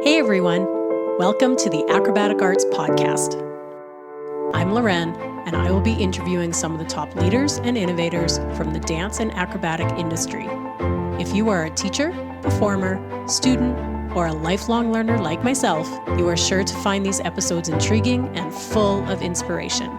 Hey everyone, welcome to the Acrobatic Arts Podcast. I'm Loren, and I will be interviewing some of the top leaders and innovators from the dance and acrobatic industry. If you are a teacher, performer, student, or a lifelong learner like myself, you are sure to find these episodes intriguing and full of inspiration.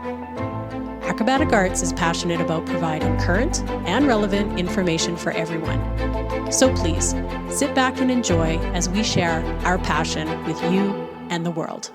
Acrobatic Arts is passionate about providing current and relevant information for everyone. So please, sit back and enjoy as we share our passion with you and the world.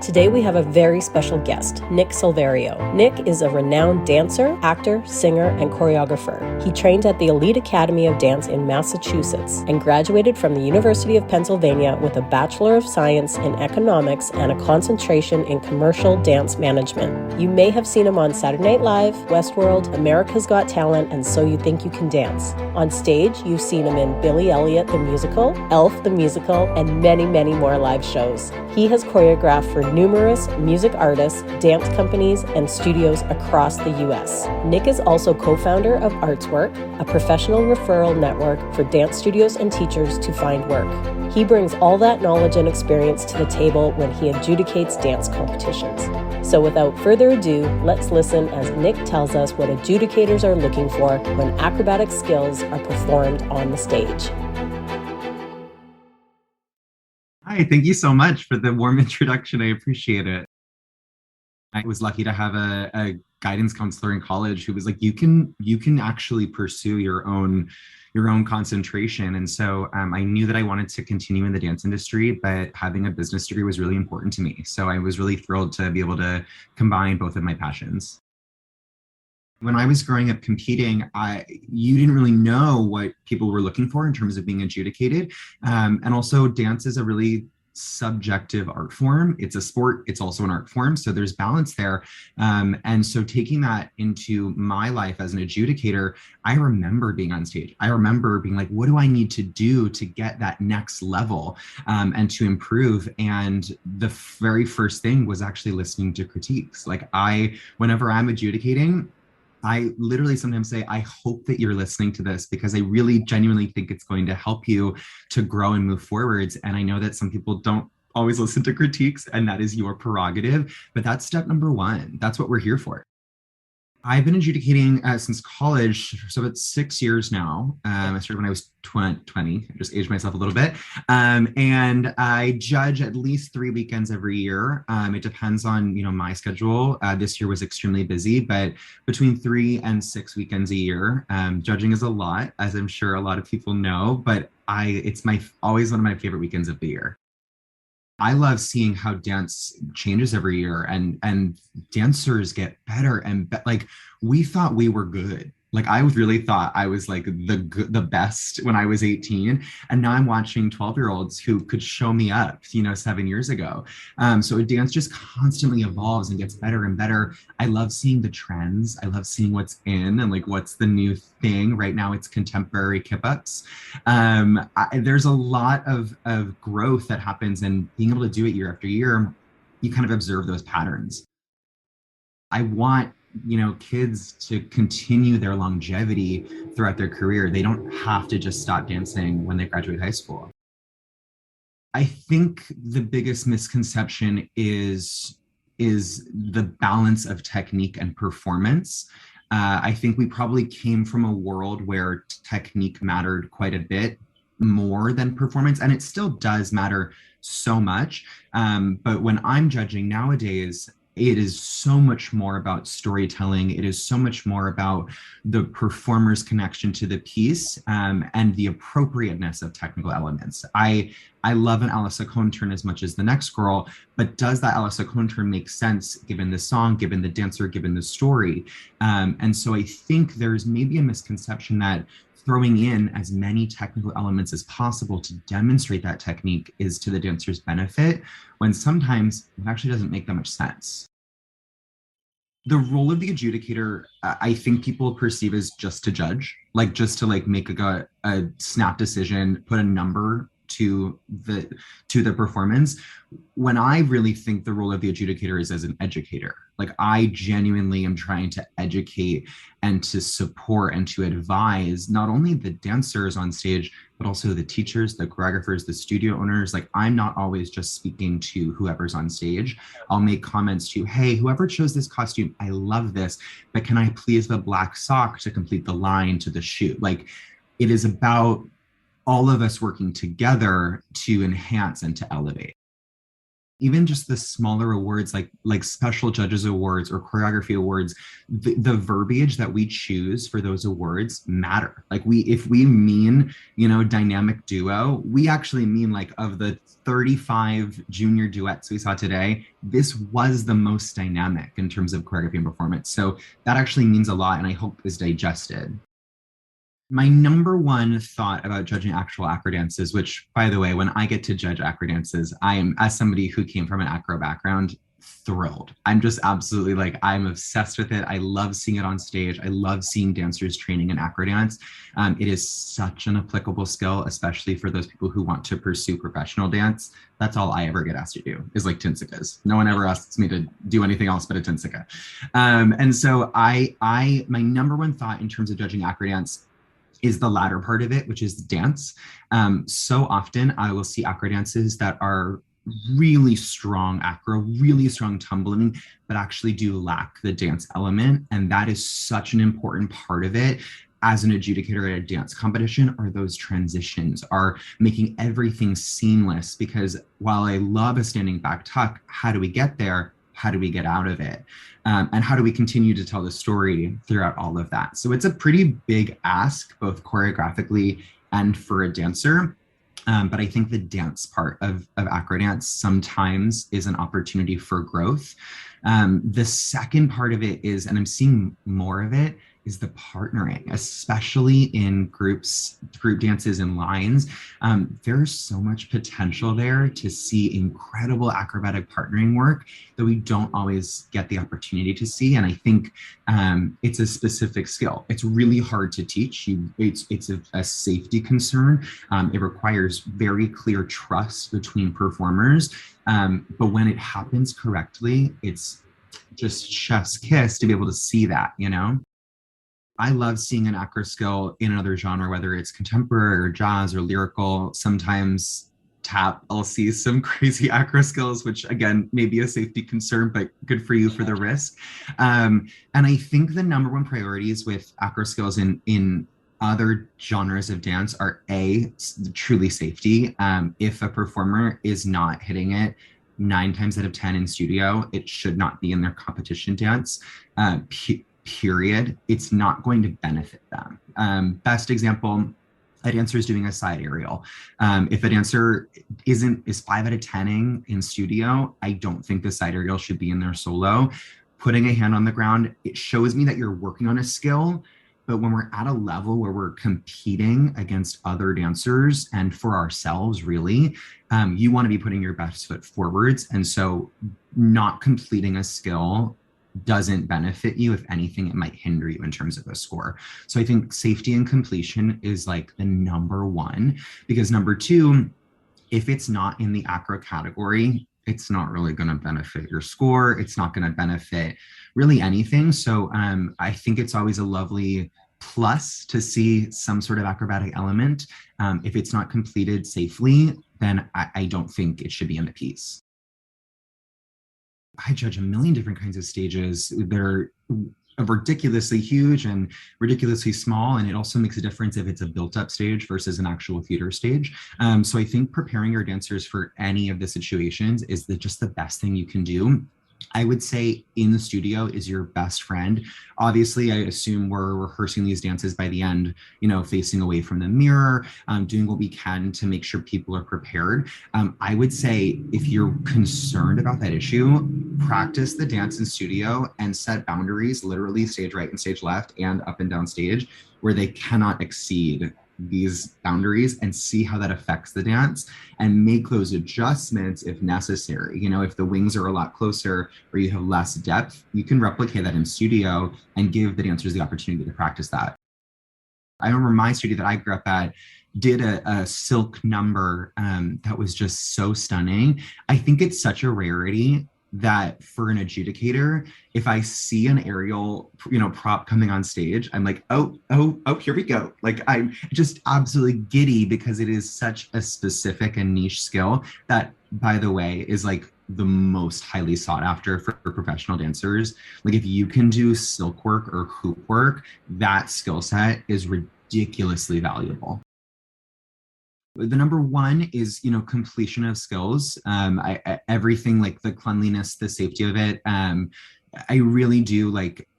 Today we have a very special guest, Nick Silverio. Nick is a renowned dancer, actor, singer, and choreographer. He trained at the Elite Academy of Dance in Massachusetts and graduated from the University of Pennsylvania with a Bachelor of Science in Economics and a concentration in Commercial Dance Management. You may have seen him on Saturday Night Live, Westworld, America's Got Talent, and So You Think You Can Dance. On stage, you've seen him in Billy Elliot the Musical, Elf the Musical, and many, many more live shows. He has choreographed for numerous music artists, dance companies, and studios across the U.S. Nick is also co-founder of Artswork, a professional referral network for dance studios and teachers to find work. He brings all that knowledge and experience to the table when he adjudicates dance competitions. So without further ado, let's listen as Nick tells us what adjudicators are looking for when acrobatic skills are performed on the stage. Hi, thank you so much for the warm introduction. I appreciate it. I was lucky to have a guidance counselor in college who was like, you can actually pursue your own concentration. And so I knew that I wanted to continue in the dance industry, but having a business degree was really important to me. So I was really thrilled to be able to combine both of my passions. When I was growing up competing, you didn't really know what people were looking for in terms of being adjudicated. And also dance is a really subjective art form. It's a sport, it's also an art form. So there's balance there. And so taking that into my life as an adjudicator, I remember being on stage. I remember being like, what do I need to do to get that next level and to improve? And the very first thing was actually listening to critiques. Like whenever I'm adjudicating, I literally sometimes say, I hope that you're listening to this because I really genuinely think it's going to help you to grow and move forwards. And I know that some people don't always listen to critiques, and that is your prerogative, but that's step number one. That's what we're here for. I've been adjudicating since college, so it's 6 years now. I started when I was 20. I just aged myself a little bit. And I judge at least 3 weekends every year. It depends on, my schedule. This year was extremely busy, but between 3 and 6 weekends a year. Judging is a lot, as I'm sure a lot of people know, but it's always one of my favorite weekends of the year. I love seeing how dance changes every year and dancers get better and like we thought we were good. Like I really thought I was like the best when I was 18. And now I'm watching 12-year-olds who could show me up, 7 years ago. So dance just constantly evolves and gets better and better. I love seeing the trends. I love seeing what's in and like what's the new thing. Right now it's contemporary kip-ups. There's a lot of growth that happens, and being able to do it year after year, you kind of observe those patterns. I want kids to continue their longevity throughout their career. They don't have to just stop dancing when they graduate high school. I think the biggest misconception is the balance of technique and performance. I think we probably came from a world where technique mattered quite a bit more than performance, and it still does matter so much. But when I'm judging nowadays, it is so much more about storytelling. It is so much more about the performer's connection to the piece and the appropriateness of technical elements. I love an a la Saucon turn as much as the next girl, but does that a la Saucon turn make sense given the song, given the dancer, given the story? And so I think there's maybe a misconception that throwing in as many technical elements as possible to demonstrate that technique is to the dancer's benefit, when sometimes it actually doesn't make that much sense. The role of the adjudicator, I think people perceive as just to judge, like just to like make a snap decision, put a number to the performance, when I really think the role of the adjudicator is as an educator. Like, I genuinely am trying to educate and to support and to advise not only the dancers on stage, but also the teachers, the choreographers, the studio owners. Like, I'm not always just speaking to whoever's on stage. I'll make comments to, hey, whoever chose this costume, I love this, but can I please the black sock to complete the line to the shoe? Like, it is about all of us working together to enhance and to elevate. Even just the smaller awards, like special judges awards or choreography awards, the verbiage that we choose for those awards matter. Like, if we mean, dynamic duo, we actually mean, like, of the 35 junior duets we saw today, this was the most dynamic in terms of choreography and performance. So that actually means a lot, and I hope is digested. My number one thought about judging actual acro dances, which, by the way, when I get to judge acro dances, I am, as somebody who came from an acro background, thrilled. I'm just absolutely, like, I'm obsessed with it. I love seeing it on stage. I love seeing dancers training in acro dance. It is such an applicable skill, especially for those people who want to pursue professional dance. That's all I ever get asked to do is, like, tinsikas. No one ever asks me to do anything else but a tinsika. And so my number one thought in terms of judging acro dance is the latter part of it, which is the dance. So often I will see acro dances that are really strong acro, really strong tumbling, but actually do lack the dance element. And that is such an important part of it as an adjudicator at a dance competition, are those transitions, are making everything seamless. Because while I love a standing back tuck, how do we get there? How do we get out of it? And how do we continue to tell the story throughout all of that? So it's a pretty big ask, both choreographically and for a dancer. But I think the dance part of acro dance sometimes is an opportunity for growth. The second part of it is, and I'm seeing more of it, is the partnering, especially in group dances and lines. There's so much potential there to see incredible acrobatic partnering work that we don't always get the opportunity to see. And I think it's a specific skill. It's really hard to teach. It's a safety concern. It requires very clear trust between performers. But when it happens correctly, it's just chef's kiss to be able to see that, I love seeing an acro skill in another genre, whether it's contemporary or jazz or lyrical. Sometimes tap, I'll see some crazy acro skills, which again, may be a safety concern, but good for you for the risk. And I think the number one priorities with acro skills in other genres of dance are truly safety. If a performer is not hitting it 9 times out of 10 in studio, it should not be in their competition dance. Period. It's not going to benefit them. Best example, a dancer is doing a side aerial. If a dancer is 5 out of 10ing in studio, I don't think the side aerial should be in their solo. Putting a hand on the ground, it shows me that you're working on a skill. But when we're at a level where we're competing against other dancers and for ourselves, really, you want to be putting your best foot forwards. And so not completing a skill doesn't benefit you. If anything, it might hinder you in terms of a score. So I think safety and completion is, like, the number one, because number two, if it's not in the acro category, it's not really going to benefit your score. It's not going to benefit really anything. So I think it's always a lovely plus to see some sort of acrobatic element. If it's not completed safely, then I don't think it should be in the piece. I judge a million different kinds of stages. They're ridiculously huge and ridiculously small. And it also makes a difference if it's a built-up stage versus an actual theater stage. So I think preparing your dancers for any of the situations is just the best thing you can do. I would say in the studio is your best friend. Obviously, I assume we're rehearsing these dances by the end, facing away from the mirror, doing what we can to make sure people are prepared. I would say if you're concerned about that issue, practice the dance in studio and set boundaries, literally stage right and stage left and up and down stage, where they cannot exceed these boundaries, and see how that affects the dance and make those adjustments if necessary. If the wings are a lot closer or you have less depth, you can replicate that in studio and give the dancers the opportunity to practice that. I remember my studio that I grew up at, did a silk number that was just so stunning. I think it's such a rarity that for an adjudicator, if I see an aerial, prop coming on stage, I'm like, oh, here we go. Like I'm just absolutely giddy because it is such a specific and niche skill that, by the way, is like the most highly sought after for professional dancers. Like if you can do silk work or hoop work, that skill set is ridiculously valuable. The number one is completion of skills. Everything like the cleanliness, the safety of it. I really do like,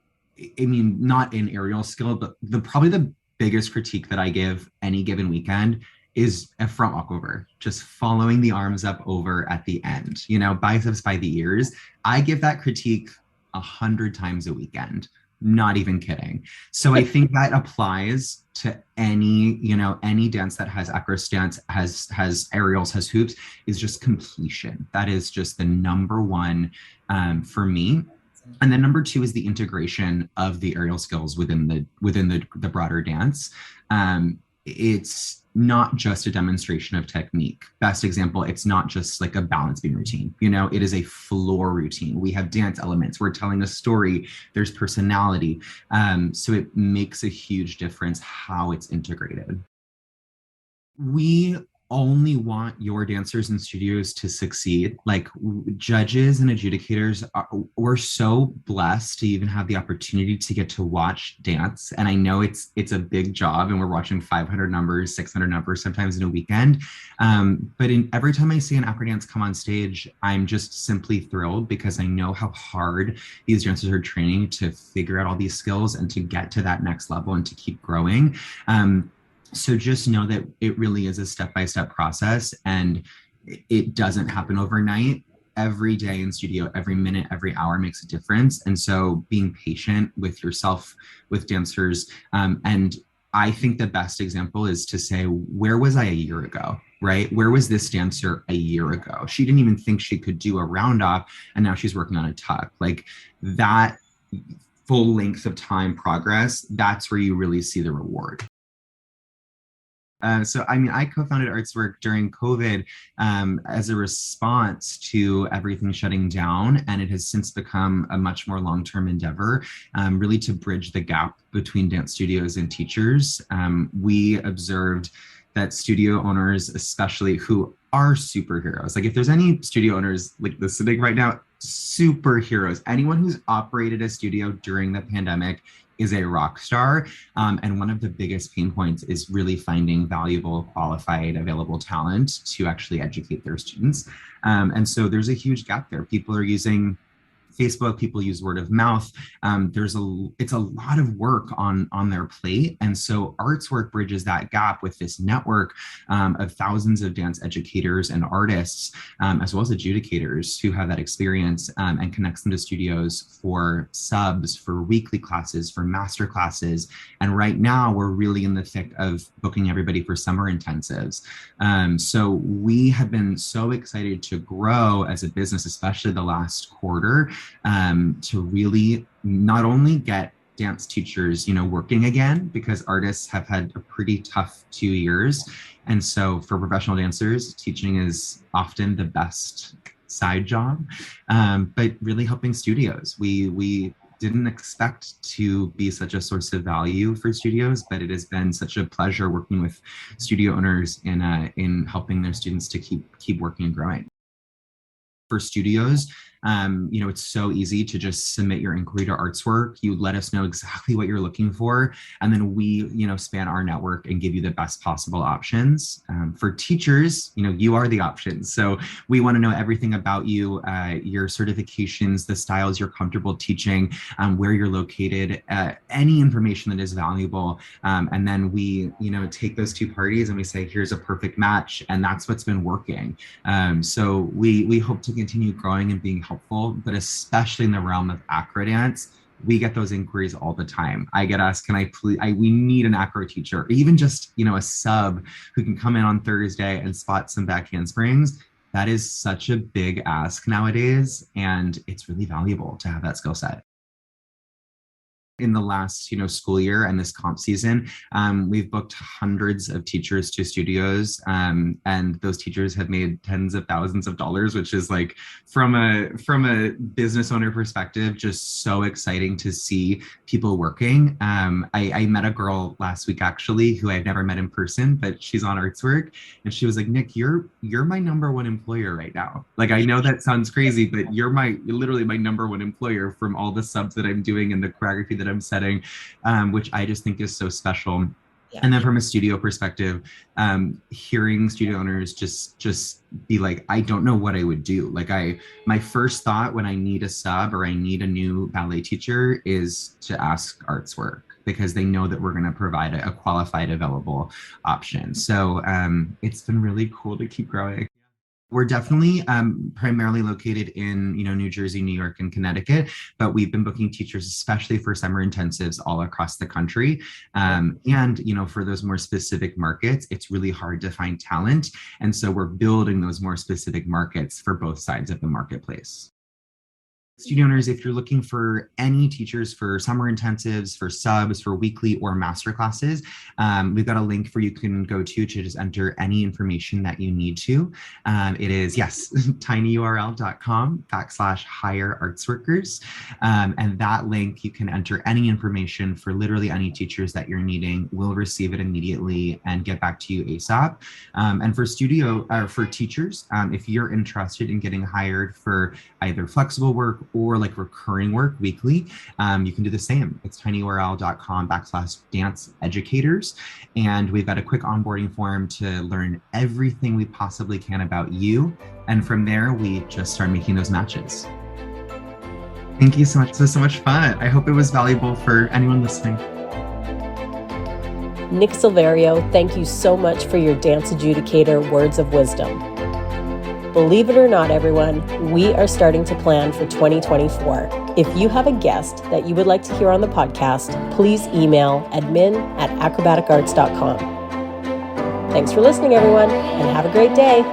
I mean, not an aerial skill, but probably the biggest critique that I give any given weekend is a front walkover, just following the arms up over at the end, biceps by the ears. I give that critique 100 times a weekend, not even kidding. So I think that applies to any dance that has acro stance, has aerials, has hoops, is just completion. That is just the number one for me. And then number two is the integration of the aerial skills within the broader dance. It's not just a demonstration of technique. Best example, it's not just like a balance beam routine. It is a floor routine. We have dance elements. We're telling a story. There's personality. So it makes a huge difference how it's integrated. We only want your dancers and studios to succeed. Like judges and adjudicators, we're so blessed to even have the opportunity to get to watch dance. And I know it's a big job, and we're watching 500 numbers, 600 numbers sometimes in a weekend. But every time I see an acro dance come on stage, I'm just simply thrilled because I know how hard these dancers are training to figure out all these skills and to get to that next level and to keep growing. So just know that it really is a step-by-step process, and it doesn't happen overnight. Every day in studio, every minute, every hour makes a difference. And so being patient with yourself, with dancers. And I think the best example is to say, where was I a year ago? Right? Where was this dancer a year ago? She didn't even think she could do a round off, and now she's working on a tuck. Like that full length of time progress, that's where you really see the reward. So, I mean, I co-founded Artswork during COVID as a response to everything shutting down, and it has since become a much more long-term endeavor, really to bridge the gap between dance studios and teachers. We observed that studio owners, especially who are superheroes, like if there's any studio owners like listening right now, superheroes, anyone who's operated a studio during the pandemic is a rock star. And one of the biggest pain points is really finding valuable, qualified, available talent to actually educate their students. And so there's a huge gap there. People are using Facebook, people use word of mouth. It's a lot of work on their plate. And so Artswork bridges that gap with this network of thousands of dance educators and artists, as well as adjudicators who have that experience, and connects them to studios for subs, for weekly classes, for master classes. And right now we're really in the thick of booking everybody for summer intensives. So we have been so excited to grow as a business, especially the last quarter, to really not only get dance teachers, working again, because artists have had a pretty tough 2 years. And so for professional dancers, teaching is often the best side job, but really helping studios. We didn't expect to be such a source of value for studios, but it has been such a pleasure working with studio owners in helping their students to keep working and growing. For studios, it's so easy to just submit your inquiry to Artswork. You let us know exactly what you're looking for, and then we, span our network and give you the best possible options. For teachers, you are the options. So we want to know everything about you, your certifications, the styles you're comfortable teaching, where you're located, any information that is valuable. And then we, take those two parties and we say, here's a perfect match. And that's what's been working. So we hope to continue growing and being helpful, but especially in the realm of acro dance, we get those inquiries all the time. I get asked, can I please, we need an acro teacher, or even just, a sub who can come in on Thursday and spot some back handsprings. That is such a big ask nowadays, and it's really valuable to have that skill set. In the last, school year and this comp season, we've booked hundreds of teachers to studios, and those teachers have made tens of thousands of dollars, which is like, from a business owner perspective, just so exciting to see people working. I met a girl last week actually who I've never met in person, but she's on Artswork, and she was like, Nick, you're my number one employer right now. Like, I know that sounds crazy, but you're literally my number one employer from all the subs that I'm doing and the choreography that I'm setting, which I just think is so special. Yeah. And then from a studio perspective, hearing studio owners just be like, I don't know what I would do. Like, my first thought when I need a sub or I need a new ballet teacher is to ask Artswork, because they know that we're going to provide a qualified, available option. So it's been really cool to keep growing. We're definitely primarily located in, New Jersey, New York, and Connecticut, but we've been booking teachers, especially for summer intensives, all across the country. And, for those more specific markets, it's really hard to find talent. And so we're building those more specific markets for both sides of the marketplace. Studio owners, if you're looking for any teachers for summer intensives, for subs, for weekly or master classes, we've got a link for you can go to just enter any information that you need to. It is, tinyurl.com/hire artsworkers. And that link, you can enter any information for literally any teachers that you're needing. We'll receive it immediately and get back to you ASAP. And for for teachers, if you're interested in getting hired for either flexible work or like recurring work weekly, you can do the same. It's tinyurl.com/DanceEducators. And we've got a quick onboarding form to learn everything we possibly can about you. And from there, we just start making those matches. Thank you so much. This was so much fun. I hope it was valuable for anyone listening. Nick Silverio, thank you so much for your Dance Adjudicator words of wisdom. Believe it or not, everyone, we are starting to plan for 2024. If you have a guest that you would like to hear on the podcast, please email admin@acrobaticarts.com. Thanks for listening, everyone, and have a great day.